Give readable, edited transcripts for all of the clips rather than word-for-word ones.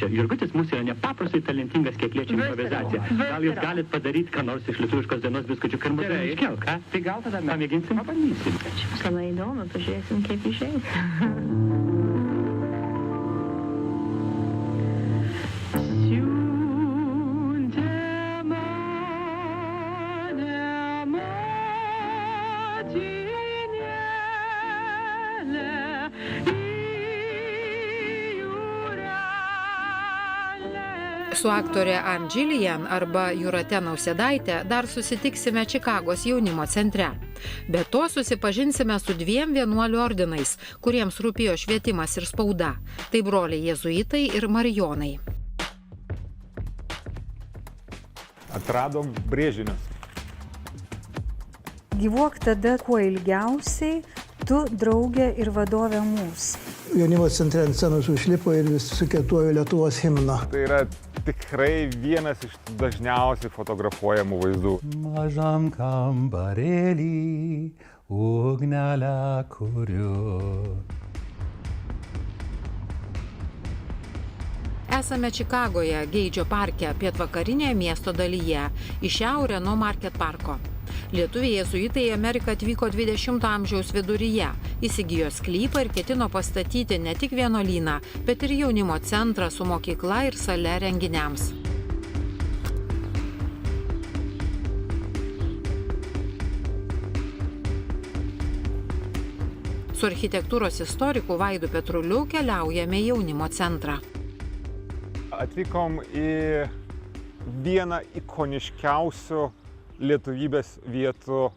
čia Jurgutis mūsų yra nepaprastai talentingas, kiek liečia improvizaciją. Gal jūs galit padaryti, ką nors iš lietuviškos dienos biskučių, kad mūsų iškel, ką? Tai gal tada pamėginsim, pabandysim. Čia bus labai įdomu, pažiūrėsim, kaip išeis. Su aktorė Ann Gillian arba Jūrate Nausėdaite dar susitiksime Čikagos jaunimo centre. Be to susipažinsime su 2 vienuolių ordinais, kuriems rūpėjo švietimas ir spauda. Tai broliai jėzuitai ir marijonai. Atradom brėžinius. Gyvuok tada kuo ilgiausiai, tu draugė ir vadovė mūsų. Jaunimo centre ant scenos užlipo ir vis sukietuoju Lietuvos himną. Tai yra tikrai vienas iš dažniausiai fotografuojamų vaizdų. Mažam kambarėlį ugnelę kuriu. Esame Čikagoje, Geidžio parke, pietvakarinėje miesto dalyje, į šiaurę nuo Market Parko. Lietuviai jėzuitai į Ameriką atvyko 20 amžiaus viduryje, įsigijo sklypą ir ketino pastatyti ne tik vienuolyną, bet ir jaunimo centrą su mokykla ir sale renginiams. Su architektūros istoriku Vaidu Petruliu keliaujame į jaunimo centrą. Atvykom į vieną ikoniškiausių lietuvybės vietų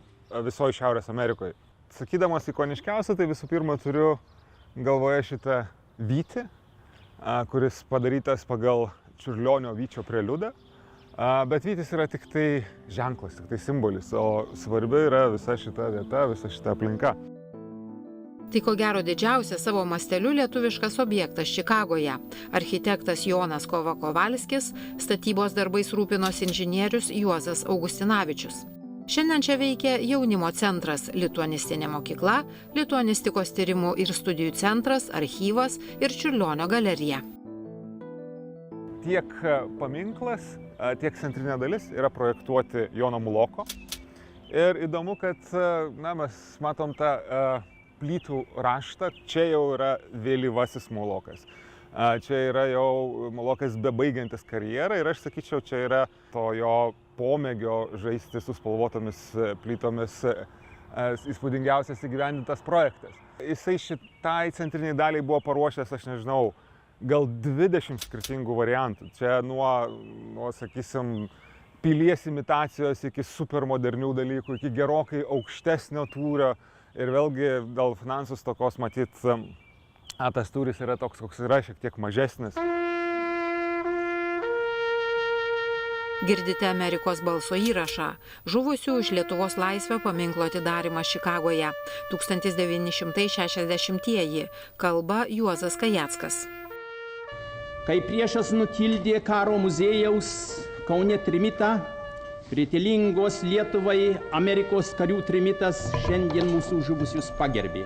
visoje Šiaurės Amerikoje. Sakydamas ikoniškiausia, tai visų pirma turiu galvoje šitą vytį, kuris padarytas pagal Čiurlionio Vyčio preliudą. Bet vytis yra tik tai ženklas, tik tai simbolis, o svarbi yra visa šita vieta, visa šita aplinka. Tai ko gero didžiausias savo masteliu lietuviškas objektas Čikagoje. Architektas Jonas Kovakovalskis, statybos darbais rūpinosi inžinierius Juozas Augustinavičius. Šiandien čia veikia jaunimo centras, lituanistinė mokykla, lituanistikos tyrimų ir studijų centras, archyvas ir Čiurlionio galerija. Tiek paminklas, tiek centrinė dalis yra projektuoti Jono Muloko. Ir įdomu, kad mes matom tą plytų raštą, čia jau yra vėlyvasis Mulokas. Čia yra jau Mulokas bebaigiantis karjerą ir aš sakyčiau, čia yra to jo pomėgio žaisti su spalvotomis plytomis įspūdingiausias įgyvendintas projektas. Jisai šitai centriniai daliai buvo paruošęs, aš nežinau, gal 20 skirtingų variantų. Čia nuo sakysim, pilies imitacijos iki supermodernių dalykų, iki gerokai aukštesnio tūrio. Ir vėlgi dėl finansų stokos matyt, tas tūris yra toks, koks yra, šiek tiek mažesnis. Girdite Amerikos balso įrašą. Žuvusių už Lietuvos laisvę paminklo atidarymas Čikagoje. 1960-ieji. Kalba Juozas Kajackas. Kai priešas nutildė karo muziejaus Kaune trimitą, pritilingos Lietuvai Amerikos karių trimitas šiandien mūsų žuvusius pagerbė.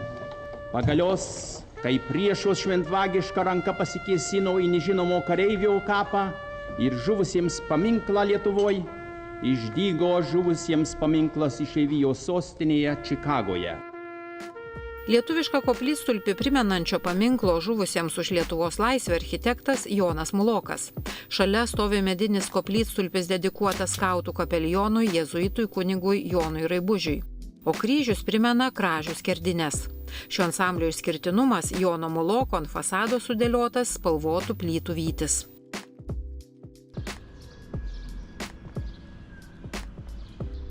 Pagalios, kai priešos šventvagiška ranka pasikėsino į nežinomo kareivio kapą ir žuvusiems paminklą Lietuvoje, išdygo žuvusiems paminklas išeivijos sostinėje Čikagoje. Lietuvišką koplytstulpį primenančio paminklo žuvusiems už Lietuvos laisvę architektas Jonas Mulokas. Šalia stovi medinis koplytstulpis dedikuotas skautų kapelionui jėzuitui kunigui Jonui Raibužiui. O kryžius primena kražių skerdines. Šio ansamblio išskirtinumas Jono Muloko ant fasado sudėliotas spalvotų plytų vytis.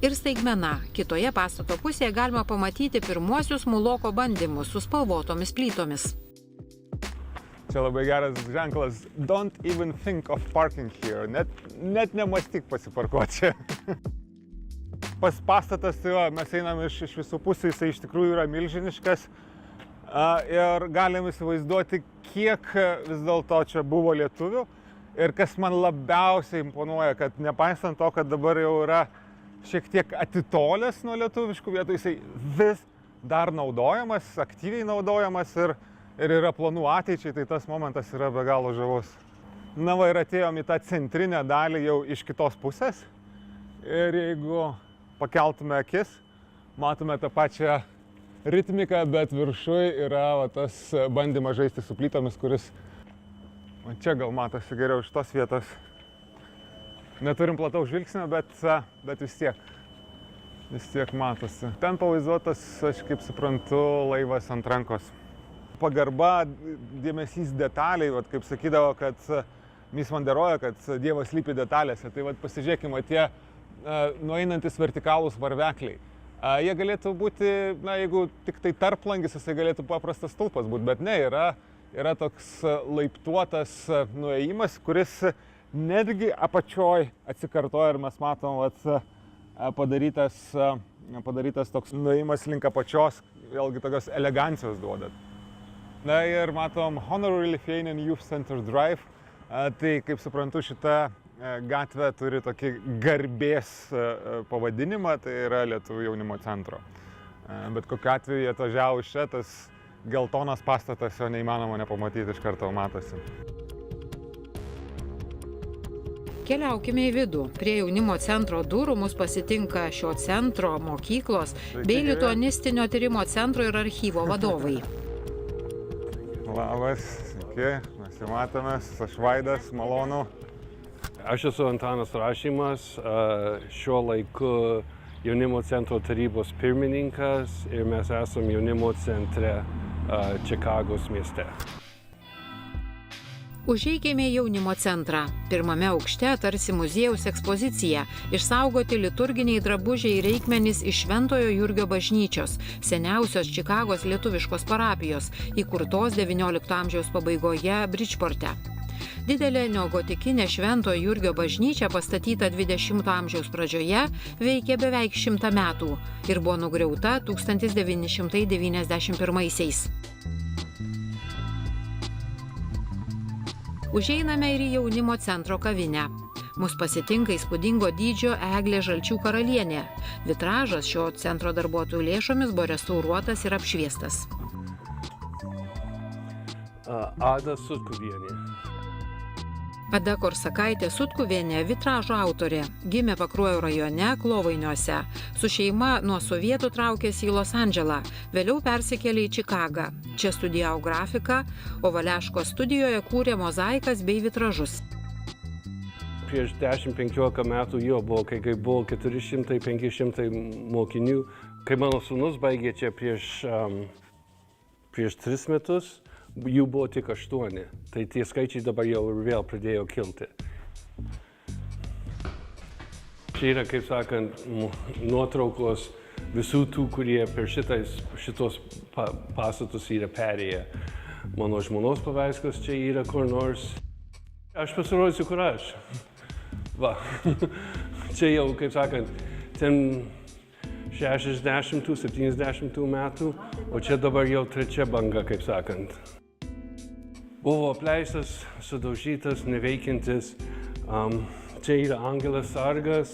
Ir staigmena. Kitoje pastato pusėje galima pamatyti pirmuosius Muloko bandymus su spalvotomis plytomis. Čia labai geras ženklas. Don't even think of parking here. Net nemąstyk pasiparkuoti čia. Pas pastatas, mes einam iš visų pusių, jisai iš tikrųjų yra milžiniškas. Ir galim įsivaizduoti, kiek vis dėlto čia buvo lietuvių. Ir kas man labiausiai imponuoja, kad nepaisant to, kad dabar jau yra šiek tiek atitolęs nuo lietuviškų vietų, jisai vis dar naudojamas, aktyviai naudojamas ir yra planų ateičiai, tai tas momentas yra be galo žavus. Na va, ir atėjom į tą centrinę dalį jau iš kitos pusės. Ir jeigu pakeltume akis, matome tą pačią ritmiką, bet viršui yra va, tas bandymas žaisti su plytomis, kuris... O čia gal matosi geriau iš tos vietos. Neturim plataus žvilgsnio, bet vis tiek matosi. Ten pavaizduotas, aš kaip suprantu, laivas ant rankos. Pagarba, dėmesys detaliai, vat, kaip sakydavo, kad Miss Van der Rohe, kad Dievas slypi detalėse. Tai vat, pasižiūrėkime, tie nueinantis vertikalūs varvekliai. Jie galėtų būti, na, jeigu tik tai tarplangis, jisai galėtų paprastas stulpas būti, bet ne, yra toks laiptuotas nuėjimas, kuris netgi apačioj atsikartoja ir mes matom, vat, padarytas toks nuėjimas link apačios, vėlgi tokios elegancijos duoda. Na ir matom Honorary Lithuanian Youth Center Drive. Tai, kaip suprantu, šita gatvė turi tokį garbės pavadinimą, tai yra Lietuvių jaunimo centro. Bet kokiu atveju jie atvažiavo iš čia, tas geltonas pastatas jo neįmanoma nepamatyti, iš karto matosi. Keliaukime į vidų. Prie jaunimo centro durų mus pasitinka šio centro, mokyklos bei lituanistinio tyrimo centro ir archyvo vadovai. Labas, sveiki, mes jau matomės, aš Vaidas, malonu. Aš esu Antanas Rašimas, šiuo laiku jaunimo centro tarybos pirmininkas ir mes esame jaunimo centre Čikagos mieste. Užeikime į jaunimo centrą. Pirmame aukšte tarsi muziejaus ekspozicija, išsaugoti liturginiai drabužiai ir reikmenys iš Šventojo Jurgio bažnyčios, seniausios Čikagos lietuviškos parapijos, įkurtos XIX amžiaus pabaigoje Bridgeporte. Didelė neogotikinė Šventojo Jurgio bažnyčia, pastatyta XX amžiaus pradžioje, veikė beveik 100 metų ir buvo nugriauta 1991-aisiais. Užeiname ir į jaunimo centro kavinę. Mus pasitinka įspūdingo dydžio eglė Žalčių karalienė. Vitražas šio centro darbuotojų lėšomis buvo restauruotas ir apšviestas. Ada Sutkuvienė. Ada Korsakaitė Sutkuvienė vitražo autorė. Gimė Pakruojo rajone, Klovainiuose. Su šeima nuo sovietų traukėsi į Los Andželą, vėliau persikėlė į Čikagą. Čia studijavo grafiką, o Valeškos studijoje kūrė mozaikas bei vitražus. Prieš 10-15 metų jo buvo, kai buvo 400-500 mokinių. Kai mano sūnus baigė čia prieš 3 metus, jų buvo tik 8, tai tie skaičiai dabar jau vėl pradėjo kilti. Čia yra, kaip sakant, nuotraukos visų tų, kurie per šitos pastatus yra perėję. Mano žmonos paveikslas čia yra kur nors. Aš pasirodysiu, kur aš. Va, čia jau, kaip sakant, ten 60-70 metų, o čia dabar jau 3 banga, kaip sakant. Buvo apleistas, sudaužytas, neveikiantis. Čia yra Angelas Sargas,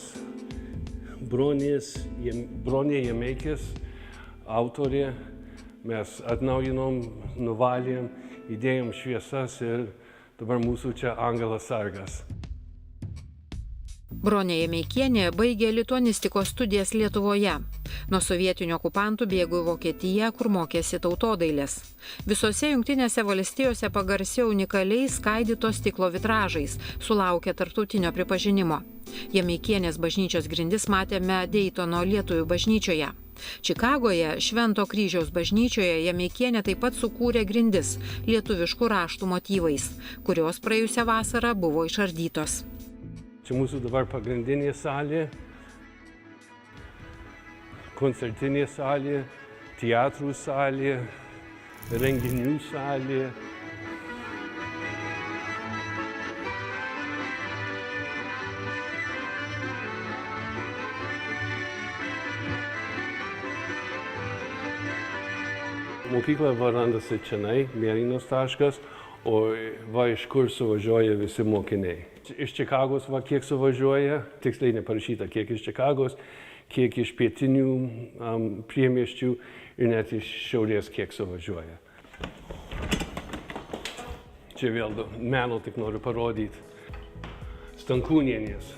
Bronė Jameikis, autorė. Mes atnaujinom, nuvalėm, įdėjom šviesas ir dabar mūsų čia Angelas Sargas. Bronė Jameikienė baigė lituanistikos studijas Lietuvoje. Nuo sovietinių okupantų bėgo į Vokietiją, kur mokėsi tautodailės. Visose Jungtinėse valstijose pagarsėjo unikaliais skaidytos stiklo vitražais, sulaukė tarptautinio pripažinimo. Jameikienės bažnyčios grindis matėme Daytono lietuvių bažnyčioje. Čikagoje Švento kryžiaus bažnyčioje Jameikienė taip pat sukūrė grindis lietuviškų raštų motyvais, kurios praėjusią vasarą buvo išardytos. Čia mūsų dabar pagrindinė salė, koncertinė salė, teatrų salė, renginių salė. Mokykla randasi čionai, Mėlynos taškas, o va iš kur suvažiuoja visi mokiniai. Iš Čikagos va kiek suvažiuoja, tiksliai neparašyta, kiek iš Čikagos, kiek iš pietinių priemiesčių ir net iš šiaurės kiek suvažiuoja. Čia vėl meno tik noriu parodyti. Stankūnienės.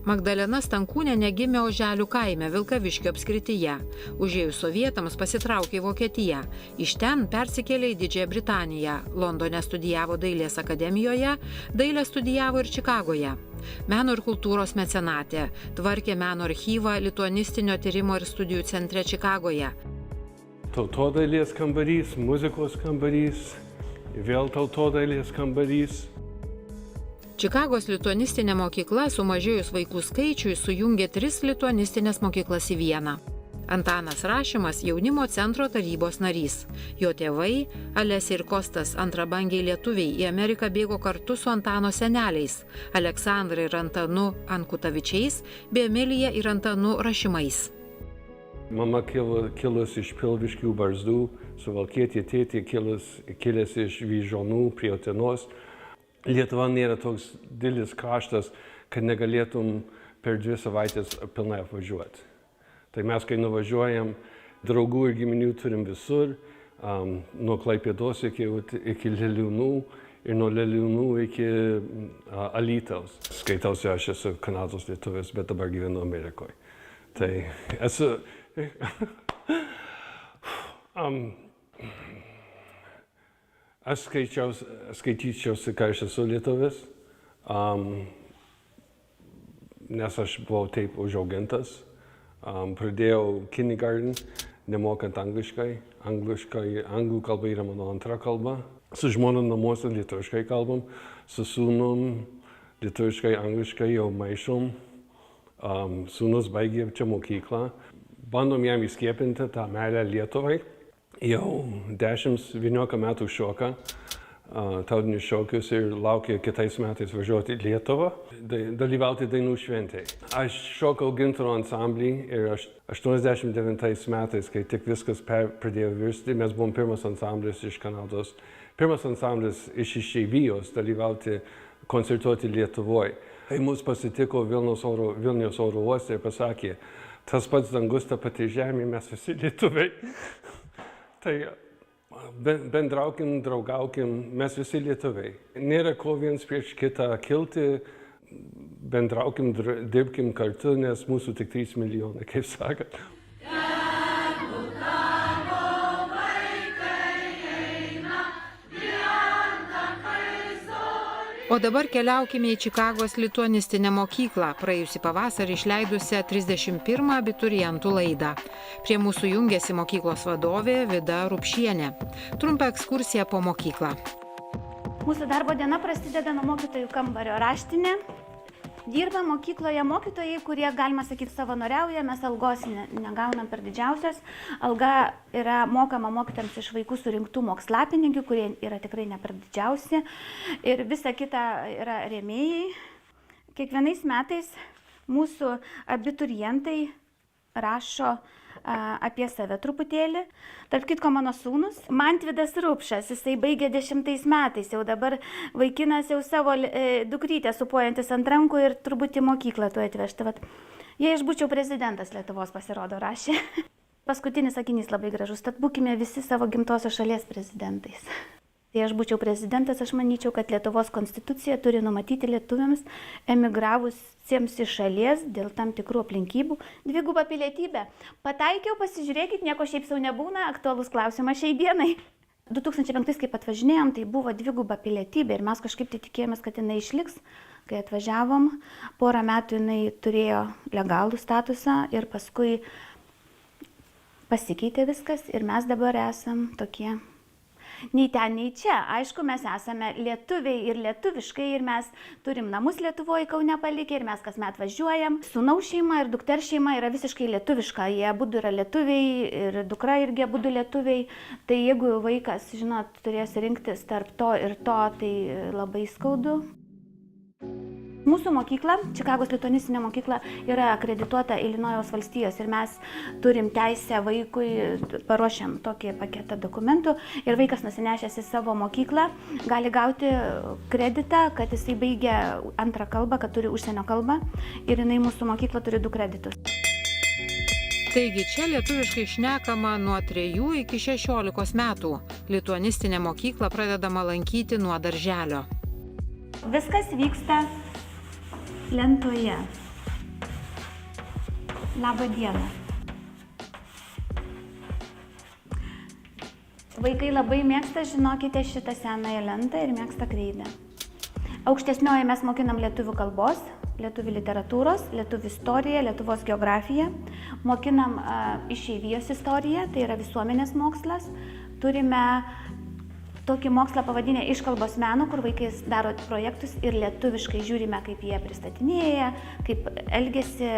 Magdalena Stankūnienė gimė Oželių kaime Vilkaviškio apskrityje. Užėjus sovietams pasitraukė į Vokietiją. Iš ten persikėlė į Didžiąją Britaniją. Londone studijavo Dailės akademijoje, dailę studijavo ir Čikagoje. Meno ir kultūros mecenatė. Tvarkė meno archyvą Lituanistinio tyrimo ir studijų centre Čikagoje. Tautodailės kambarys, muzikos kambarys, vėl tautodailės kambarys. Čikagos lituanistinė mokykla sumažėjus vaikų skaičiui sujungė 3 lituanistinės mokyklas į vieną. Antanas Rašimas jaunimo centro tarybos narys. Jo tėvai, Alesė ir Kostas antrabangiai lietuviai, į Ameriką bėgo kartu su Antano seneliais, Aleksandra ir Antanu Ankutavičiais, bei Emilija ir Antanu Rašimais. Mama kilus iš Pilviškių Barzdų, Suvalkietė tėtė kilęs iš Vyžuonų prie Utenos. Lietuva nėra toks didelis kraštas, kad negalėtum per 2 savaitės pilnai apvažiuoti. Tai mes, kai nuvažiuojam, draugų ir giminių turim visur, nuo Klaipėdos iki Leliūnų ir nuo Leliūnų iki Alytaus. Skaitausi, aš esu Kanados lietuvis, bet dabar gyvenu Amerikoje. Tai esu... Aš skaityčiausi, ką aš esu lietuvis, nes aš buvau taip užaugintas. Pradėjau kindergarten, nemokant angliškai. Anglų kalba yra mano antra kalba. Su žmona namuose lietuviškai kalbam, su sūnum lietuviškai, angliškai jau maišom. Sūnus baigė čia mokyklą. Bandom jam įskiepinti tą meilę Lietuvai. Jau 10-11 metų šoka, tautinius šokius ir laukia kitais metais važiuoti į Lietuvą, dalyvauti dainų šventėje. Aš šokau gintaro ansamblį ir 89 metais, kai tik viskas pradėjo virsti, mes buvom pirmas ansamblis iš Kanados, pirmas ansamblis iš išeivijos dalyvauti, koncertuoti Lietuvoje. Kai mus pasitiko Vilniaus oro uoste ir pasakė, tas pats dangus, ta pati žemė, mes visi lietuviai. Tai bendraukim, draugaukim, mes visi lietuviai. Nėra ko viens prieš kitą kilti, bendraukim, dirbkim kartu, nes mūsų tik 3 milijonai, kaip sakant. O dabar keliaukime į Čikagos lituanistinę mokyklą, praėjusį pavasarį išleidusią 31 abiturientų laidą. Prie mūsų jungiasi mokyklos vadovė Vida Rupšienė. Trumpa ekskursija po mokyklą. Mūsų darbo diena prasideda nuo mokytojų kambario raštinė. Dirba mokykloje mokytojai, kurie, galima sakyti, savanoriauja, mes algos negaunam per didžiausias. Alga yra mokama mokytojams iš vaikų surinktų mokslapinigių, kurie yra tikrai ne per didžiausi. Ir visa kita yra rėmėjai. Kiekvienais metais mūsų abiturientai rašo apie save truputėlį. Tarp kitko, mano sūnus Mantvydas Rupšas, jisai baigė 10 metais, jau dabar vaikinas jau savo dukrytę supuojantis ant rankų ir turbūt į mokyklą tu atvežti. Jei aš būčiau prezidentas Lietuvos, pasirodo, rašė. Paskutinis sakinys labai gražus, tad būkime visi savo gimtosios šalies prezidentais. Jei aš būčiau prezidentas, aš manyčiau, kad Lietuvos konstitucija turi numatyti lietuviams emigravusiems iš šalies dėl tam tikrų aplinkybių 2 pilietybę. Pataikiau, pasižiūrėkit, nieko šiaip sau nebūna, aktualus klausimas šiai dienai. 2005, kaip atvažinėjom, tai buvo 2 pilietybė ir mes kažkaip tai tikėjomės, kad jinai išliks. Kai atvažiavom, porą metų jinai turėjo legalų statusą ir paskui pasikeitė viskas ir mes dabar esam tokie. Nei ten, nei čia. Aišku, mes esame lietuviai ir lietuviškai ir mes turim namus Lietuvoje, Kaune palikę ir mes kasmet važiuojam. Sūnaus šeima ir dukters šeima yra visiškai lietuviška. Jie abudu yra lietuviai ir dukra irgi abudu lietuviai. Tai jeigu vaikas, žinot, turės rinktis tarp to ir to, tai labai skaudu. Mūsų mokykla, Čikagos lituanistinė mokykla, yra akredituota Ilinojaus valstijos ir mes turim teisę vaikui, paruošiam tokį paketą dokumentų ir vaikas nusinešęs į savo mokyklą gali gauti kreditą, kad jisai baigia antrą kalbą, kad turi užsienio kalbą ir jinai mūsų mokykla turi 2 kreditus. Taigi čia lietuviškai šnekama nuo 3 iki 16 metų. Lituanistinę mokyklą pradedama lankyti nuo darželio. Viskas vyksta lentoje. Labą dieną. Vaikai labai mėgsta, žinokite, šitą senąją lentą ir mėgsta kreidę. Aukštesnioje mes mokinam lietuvių kalbos, lietuvių literatūros, lietuvių istoriją, Lietuvos geografiją. Mokinam išeivijos istoriją, tai yra visuomenės mokslas. Turime tokį mokslą pavadinę iškalbos meno, kur vaikai daro projektus ir lietuviškai žiūrime, kaip jie pristatinėja, kaip elgesi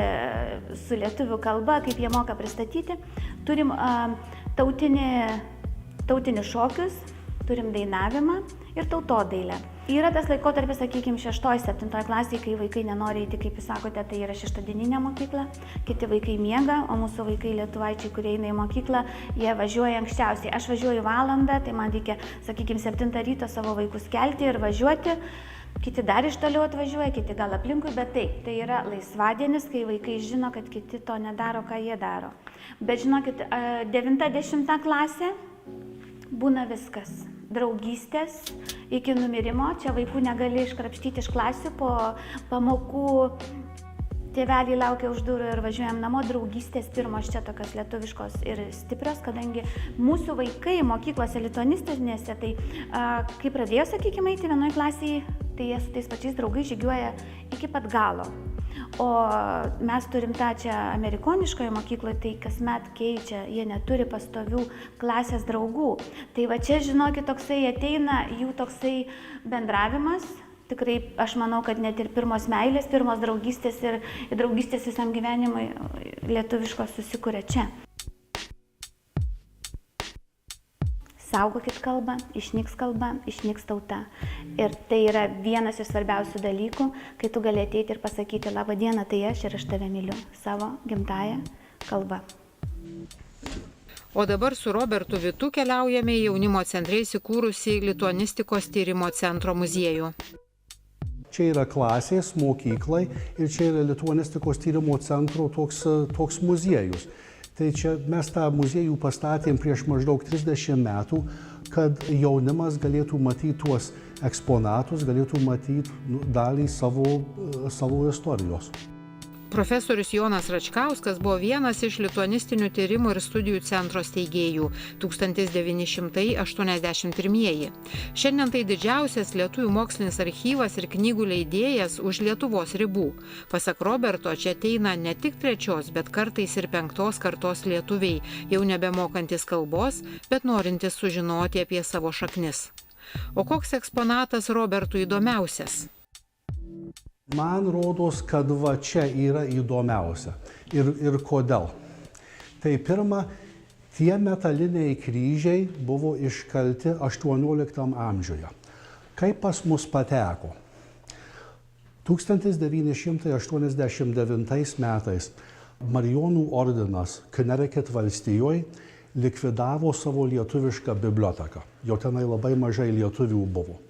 su lietuvių kalba, kaip jie moka pristatyti. Turim tautinius šokius, turim dainavimą ir tautodailę. Yra tas laikotarpis, sakykime, 6-7 klasėje, kai vaikai nenori eiti, kaip jūs sakote, tai yra šeštadieninė mokykla, kiti vaikai miega, o mūsų vaikai lietuvaičiai, kurie eina į mokyklą, jie važiuoja anksčiausiai. Aš važiuoju valandą, tai man reikia, sakykime, 7 ryto savo vaikus kelti ir važiuoti. Kiti dar iš toliau atvažiuoja, kiti gal aplinkui, bet taip, tai yra laisvadienis, kai vaikai žino, kad kiti to nedaro, ką jie daro. Bet žinokit, 9-10 klasė būna viskas. Draugystės iki numirimo, čia vaikų negali iškrapštyti iš klasių, po pamokų tėveliai laukia už durų ir važiuojam namo, draugystės pirmos čia tokios lietuviškos ir stiprios, kadangi mūsų vaikai mokyklose lituanistinėse, tai kai pradėjo, sakykime, eiti vienoje klasėje, tai jie su tais pačiais draugais žygiuoja iki pat galo. O mes turim tą čia amerikoniškoje mokykloje, tai kasmet keičia, jie neturi pastovių klasės draugų. Tai va čia, žinokit, toksai ateina jų toksai bendravimas. Tikrai aš manau, kad net ir pirmos meilės, pirmos draugystės ir draugystės visam gyvenimui lietuviškos susikuria čia. Saugokit kalbą, išnyks kalba, išnyks tauta. Ir tai yra vienas iš svarbiausių dalykų, kai tu gali ateiti ir pasakyti labą dieną, tai aš ir aš tave myliu savo gimtąją kalbą. O dabar su Robertu Vitu keliaujame į jaunimo centre įsikūrusį Lituanistikos tyrimo centro muziejų. Čia yra klasės, mokyklai ir čia yra Lituanistikos tyrimo centro toks muziejus. Tai čia mes tą muziejų pastatėm prieš maždaug 30 metų, kad jaunimas galėtų matyti tuos eksponatus, galėtų matyti dalį savo istorijos. Profesorius Jonas Račkauskas buvo vienas iš lituanistinių tyrimų ir studijų centro steigėjų 1981. Šiandien tai didžiausias lietuvių mokslinis archyvas ir knygų leidėjas už Lietuvos ribų. Pasak Roberto, čia ateina ne tik 3, bet kartais ir 5 kartos lietuviai, jau nebemokantis kalbos, bet norintis sužinoti apie savo šaknis. O koks eksponatas Robertui įdomiausias? Man rodos, kad va čia yra įdomiausia. Ir kodėl? Tai pirma, tie metaliniai kryžiai buvo iškalti 18 amžiuje. Kaip pas mus pateko? 1989 metais Marijonų ordinas Connecticut valstijoje likvidavo savo lietuvišką biblioteką. Jo tenai labai mažai lietuvių buvo.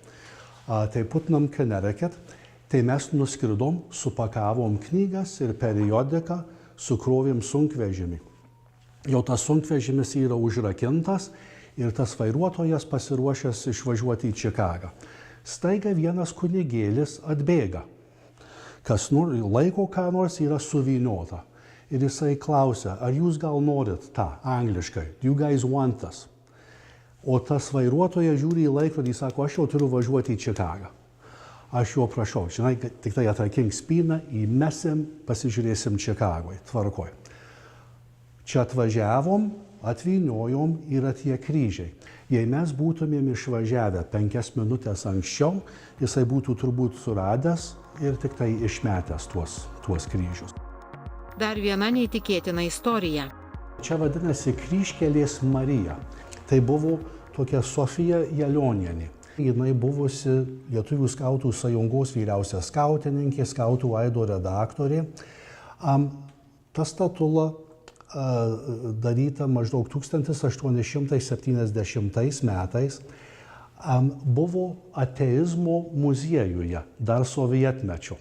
Tai Putnam, Connecticut. Tai mes nuskridom, supakavom knygas ir periodiką, sukrovėm sunkvežimį. Jau tas sunkvežimis yra užrakintas ir tas vairuotojas pasiruošęs išvažiuoti į Čikagą. Staiga vienas kunigėlis atbėga. Kas laiko ką nors yra suvyniota. Ir jisai klausia, ar jūs gal norit tą angliškai? Do you guys want us? O tas vairuotojas žiūri į laikrodį, sako, aš jau turiu važiuoti į Čikagą. Aš jo prašau, žinai, tik tai atrakink spyną, įmesim, pasižiūrėsim Čikagoj, tvarkoj. Čia atvažiavom, atvyniojom, yra tie kryžiai. Jei mes būtumėm išvažiavę 5 minutės anksčiau, jisai būtų turbūt suradęs ir tik tai išmetęs tuos kryžius. Dar viena neįtikėtina istorija. Čia vadinasi Kryžkelės Marija. Tai buvo tokia Sofija Jalionienė. Jinai buvusi Lietuvių skautų sąjungos vyriausia skautininkė, skautų aido redaktorė. Ta statula daryta maždaug 1870 metais buvo ateizmo muziejuje, dar sovietmečio.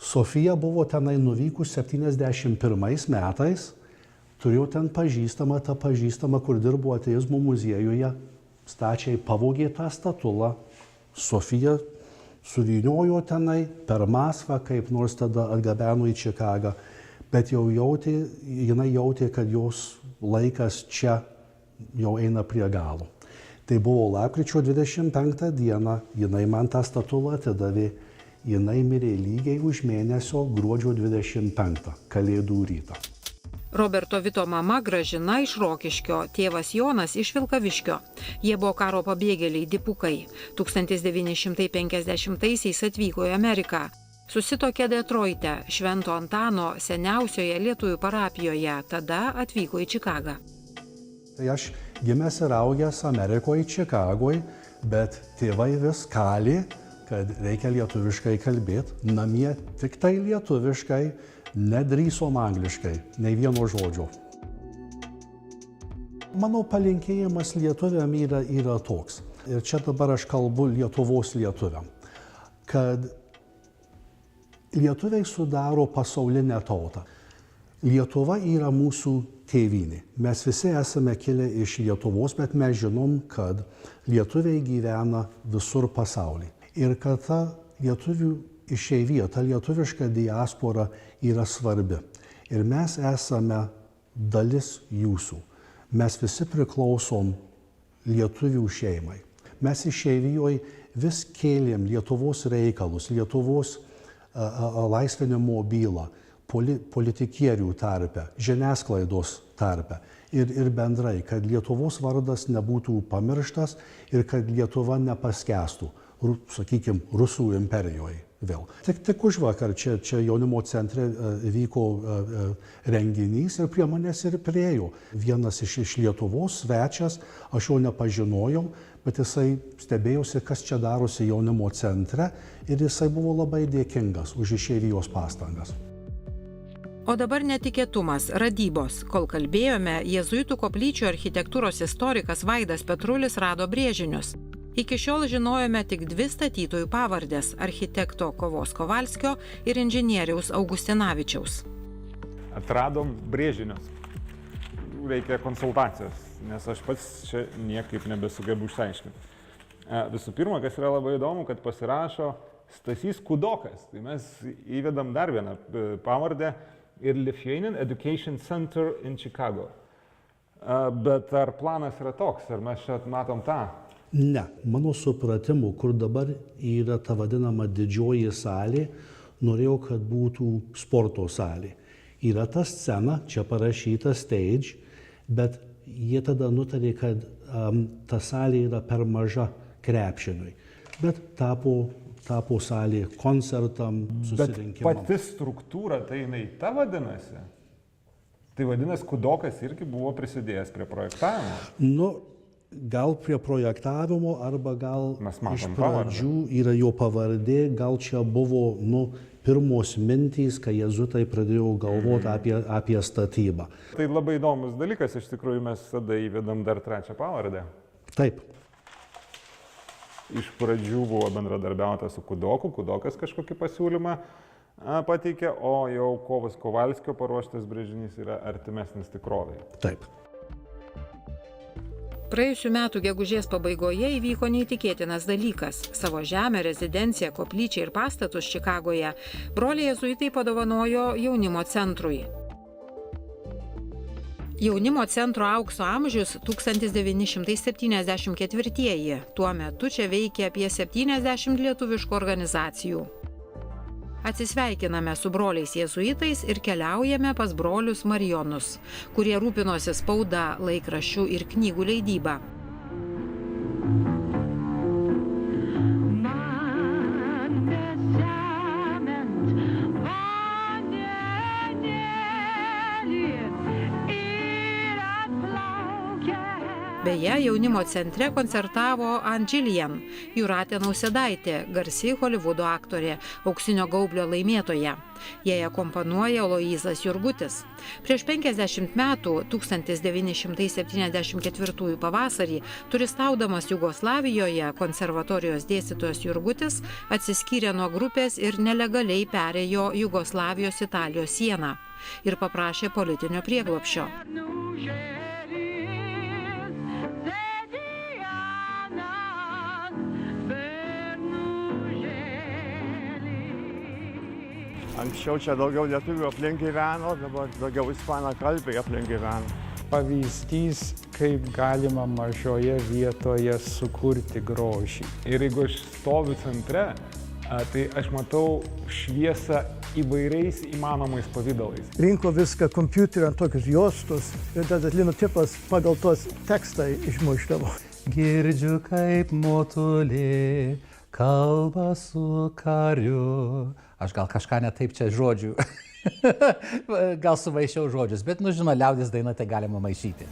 Sofija buvo tenai nuvykus 71 metais, turėjo ten pažįstamą, kur dirbo ateizmo muziejuje, stačiai pavogė tą statulą, Sofija suvyniojo tenai per Maskvą, kaip nors tada atgabeno į Čikagą, bet jinai jautė, kad jos laikas čia jau eina prie galo. Tai buvo lapkričio 25 dieną, jinai man tą statulą atidavė, jinai mirė lygiai už mėnesio gruodžio 25, Kalėdų rytą. Roberto Vito mama Gražina iš Rokiškio, tėvas Jonas iš Vilkaviškio. Jie buvo karo pabėgėliai dipukai. 1950-aisiais atvyko į Ameriką. Susitokė Detroite, Švento Antano seniausioje lietuvių parapijoje, tada atvyko į Čikagą. Tai aš gimęs ir augęs Amerikoje, Čikagoje, bet tėvai vis kalė, kad reikia lietuviškai kalbėti, namie tik tai lietuviškai, nedrįsom angliškai, nei vieno žodžio. Mano palinkėjimas lietuviam yra toks, ir čia dabar aš kalbu Lietuvos lietuviam, kad lietuviai sudaro pasaulinę tautą. Lietuva yra mūsų tėvynė. Mes visi esame kilę iš Lietuvos, bet mes žinom, kad lietuviai gyvena visur pasaulyje. Ir kad ta lietuvių išeivija, ta lietuviška diaspora yra svarbi. Ir mes esame dalis jūsų. Mes visi priklausom lietuvių šeimai. Mes išeivijoje vis kėlėm Lietuvos reikalus, Lietuvos laisvinimo bylą, politikierių tarpe, žiniasklaidos tarpe ir bendrai, kad Lietuvos vardas nebūtų pamirštas ir kad Lietuva nepaskęstų, sakykime, Rusų imperijoje vėl. Tik užvakar čia jaunimo centre vyko renginys ir prie manęs ir priėjo. Vienas iš Lietuvos svečias, aš jo nepažinojau, bet jisai stebėjosi, kas čia darosi jaunimo centre ir jisai buvo labai dėkingas už išeivijos pastangas. O dabar netikėtumas – radybos. Kol kalbėjome, jėzuitų koplyčių architektūros istorikas Vaidas Petrulis rado brėžinius. Iki šiol žinojome tik 2 statytojų pavardės – architekto Kovos Kovalskio ir inžinieriaus Augustinavičiaus. Atradom brėžinius. Reikia konsultacijos, nes aš pats čia niekaip nebesugebu išsiaiškinti. Visų pirma, kas yra labai įdomu, kad pasirašo Stasys Kudokas. Tai mes įvedam dar vieną pavardę ir Lithuanian Education Center in Chicago. Bet ar planas yra toks, ar mes čia matom tą? Ne, mano supratimu, kur dabar yra ta vadinama didžioji salė, norėjau, kad būtų sporto salė. Yra ta scena, čia parašyta stage, bet jie tada nutarė, kad ta salė yra per maža krepšiniui. Bet tapo salė koncertam, susirinkimam. Bet pati struktūra, tai jinai ta vadinasi? Tai vadinasi, Kudokas irgi buvo prisidėjęs prie projektavimo? Nu, gal prie projektavimo, arba gal iš pradžių yra jo pavardė, gal čia buvo pirmos mintys, kai jėzuitai pradėjo galvoti apie statybą. Tai labai įdomus dalykas, iš tikrųjų mes tada įvedam dar 3 pavardę. Taip. Iš pradžių buvo bendradarbiauta su Kudoku, Kudokas kažkokį pasiūlymą pateikė, o jau Kovos Kovalskio paruoštas brėžinys yra artimesnis tikrovėje. Taip. Praėjusių metų gegužės pabaigoje įvyko neįtikėtinas dalykas. Savo žemę, rezidenciją, koplyčią ir pastatus Čikagoje broliai jėzuitai padovanojo jaunimo centrui. Jaunimo centro aukso amžius 1974. Tuo metu čia veikė apie 70 lietuviškų organizacijų. Atsisveikiname su broliais jėzuitais ir keliaujame pas brolius Marijonus, kurie rūpinosi spauda, laikraščių ir knygų leidybą. Beje, jaunimo centre koncertavo Ann Gillian, Jūratė Nausėdaitė, garsi Holivudo aktorė, Auksinio gaublio laimėtoja. Jai akompanuoja Aloyzas Jurgutis. Prieš 50 metų, 1974 pavasarį, turistaudamas Jugoslavijoje, konservatorijos dėstytojas Jurgutis atsiskyrė nuo grupės ir nelegaliai perėjo Jugoslavijos-Italijos sieną ir paprašė politinio prieglobsčio. Anksčiau čia daugiau lietuvių aplink gyveno, dabar daugiau ispanakalbiai aplink gyveno. Pavyzdys, kaip galima mažoje vietoje sukurti grožį. Ir jeigu aš stoviu centre, tai aš matau šviesą įvairiais įmanomais pavydalais. Rinko viską kompiuteriu ant tokius juostus ir tada linotipas pagal tos tekstą išmušdavo. Girdžiu, kaip motulė kalba su kariu. Aš gal kažką netaip čia žodžių. Gal sumaišiau žodžius, bet, žinoma, liaudės daina tai galima maišyti.